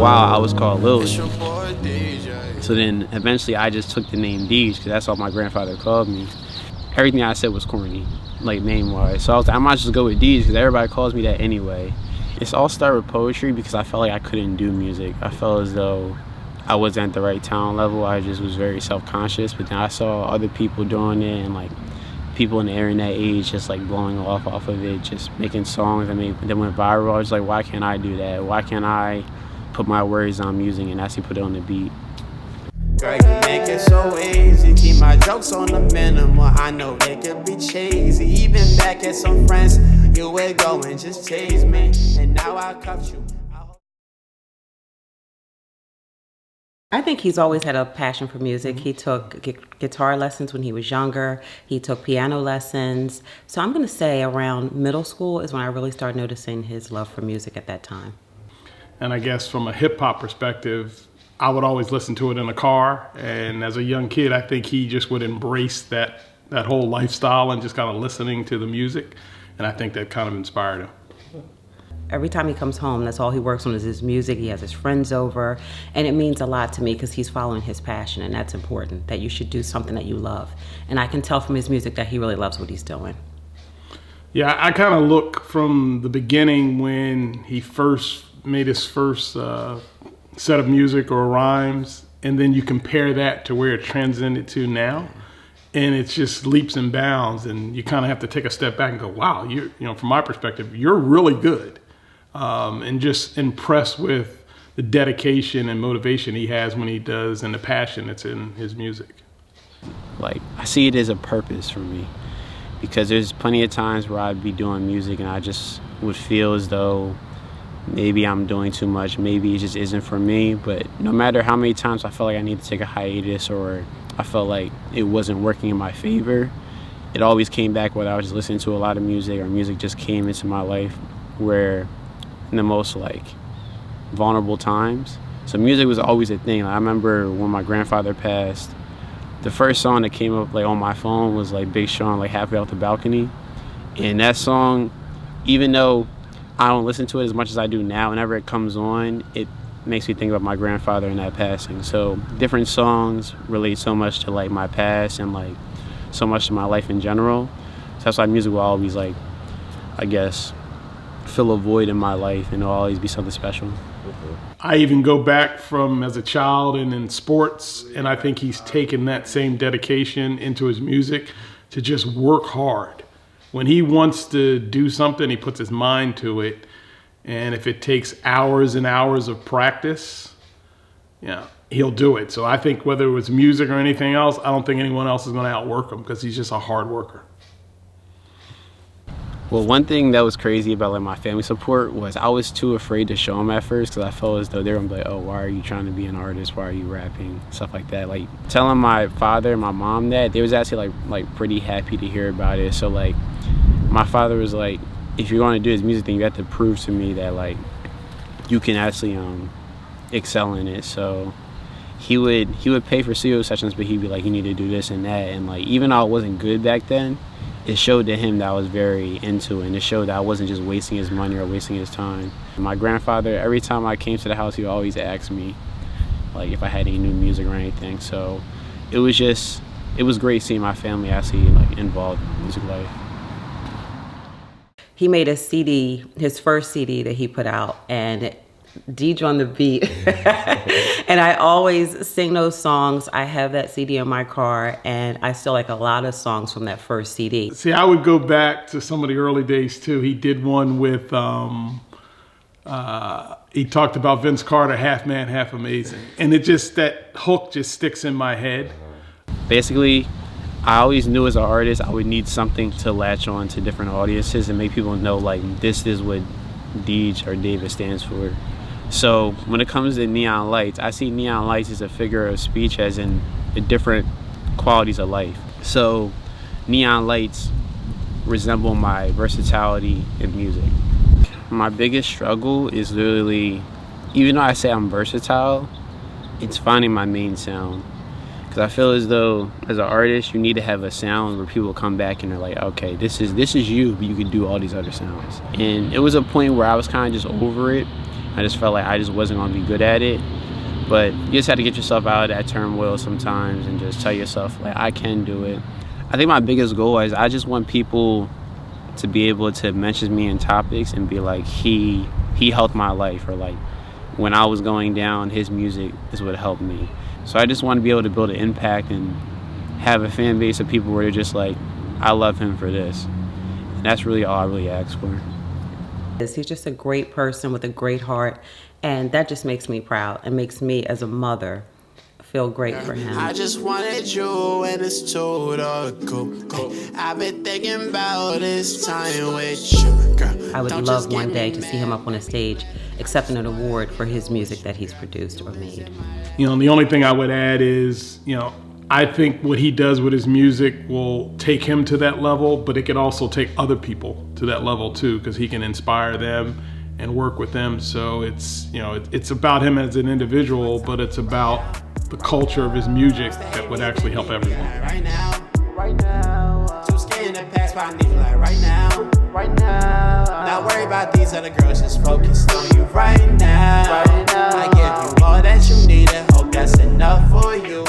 while I was called Lil. It's your boy Deige. So then eventually I just took the name Deige because that's all my grandfather called me. Everything I said was corny, like name-wise. So I was like, I might just go with Deige because everybody calls me that anyway. It's all started with poetry because I felt like I couldn't do music. I felt as though I wasn't at the right talent level. I just was very self-conscious. But then I saw other people doing it and like people in the internet age just like blowing off of it, just making songs that went viral. I was like, why can't I do that? Why can't I put my words on music and actually put it on the beat? Girl, you make it so easy. Keep my jokes on the minimum. I know they could be cheesy. Even back at some friends, you would go and just tease me. And now I cuffed you. I think he's always had a passion for music. He took guitar lessons when he was younger. He took piano lessons. So I'm going to say around middle school is when I really started noticing his love for music at that time. And I guess from a hip hop perspective, I would always listen to it in the car. And as a young kid, I think he just would embrace that whole lifestyle and just kind of listening to the music. And I think that kind of inspired him. Every time he comes home, that's all he works on is his music. He has his friends over. And it means a lot to me because he's following his passion. And that's important, that you should do something that you love. And I can tell from his music that he really loves what he's doing. Yeah, I kind of look from the beginning when he first made his first set of music or rhymes, and then you compare that to where it transcended to now, and it's just leaps and bounds, and you kind of have to take a step back and go, wow, from my perspective, you're really good, and just impressed with the dedication and motivation he has when he does and the passion that's in his music. Like, I see it as a purpose for me because there's plenty of times where I'd be doing music and I just would feel as though maybe I'm doing too much, maybe it just isn't for me. But no matter how many times I felt like I need to take a hiatus or I felt like it wasn't working in my favor, it always came back whether I was listening to a lot of music or music just came into my life where in the most like vulnerable times. So music was always a thing. I remember when my grandfather passed, the first song that came up like on my phone was like Big Sean, like Halfway Off the Balcony. And that song, even though I don't listen to it as much as I do now, whenever it comes on, it makes me think about my grandfather and that passing. So different songs relate so much to like my past and like so much to my life in general. So that's why music will always like, I guess, fill a void in my life and it'll always be something special. I even go back from as a child and in sports, and I think he's taken that same dedication into his music to just work hard. When he wants to do something, he puts his mind to it. And if it takes hours and hours of practice, he'll do it. So I think whether it was music or anything else, I don't think anyone else is going to outwork him because he's just a hard worker. Well, one thing that was crazy about like my family support was I was too afraid to show them at first because I felt as though they were gonna be like, oh, why are you trying to be an artist? Why are you rapping? Stuff like that. Like telling my father and my mom that, they was actually like pretty happy to hear about it. So like my father was like, if you're going to do this music thing, you have to prove to me that like you can actually excel in it. So he would pay for studio sessions, but he'd be like, you need to do this and that. And like even though I wasn't good back then, it showed to him that I was very into it, and it showed that I wasn't just wasting his money or wasting his time. My grandfather, every time I came to the house, he would always ask me like if I had any new music or anything. So it was great seeing my family actually like involved in music life. He made a CD, his first CD that he put out, and Deige on the beat. And I always sing those songs. I have that CD in my car, and I still like a lot of songs from that first CD. See, I would go back to some of the early days too. He did one with, he talked about Vince Carter, half man, half amazing. And that hook just sticks in my head. Basically, I always knew as an artist I would need something to latch on to different audiences and make people know like this is what Deige or David stands for. So when it comes to neon lights, I see neon lights as a figure of speech as in the different qualities of life. So neon lights resemble my versatility in music. My biggest struggle is literally, even though I say I'm versatile, it's finding my main sound. Because I feel as though as an artist, you need to have a sound where people come back and they're like, okay, this is you, but you can do all these other sounds. And it was a point where I was kind of just over it. I just felt like I just wasn't going to be good at it. But you just have to get yourself out of that turmoil sometimes and just tell yourself, like, I can do it. I think my biggest goal is I just want people to be able to mention me in topics and be like, he helped my life, or like when I was going down, his music is what helped me. So I just want to be able to build an impact and have a fan base of people where they're just like, I love him for this. And that's really all I really ask for. He's just a great person with a great heart, and that just makes me proud and makes me as a mother feel great for him. I just wanted you and it's total cool. I've been thinking about this time with you, girl. I would love one day to see him up on a stage accepting an award for his music that he's produced or made. You know, the only thing I would add is, you know, I think what he does with his music will take him to that level, but it can also take other people to that level too, because he can inspire them and work with them. So it's, you know, it's about him as an individual, but it's about the culture of his music that would actually help everyone. Right now, too scared to pass by me like right now. Not worry about these other girls, just focused on you right now. I give you all that you need and hope that's enough for you.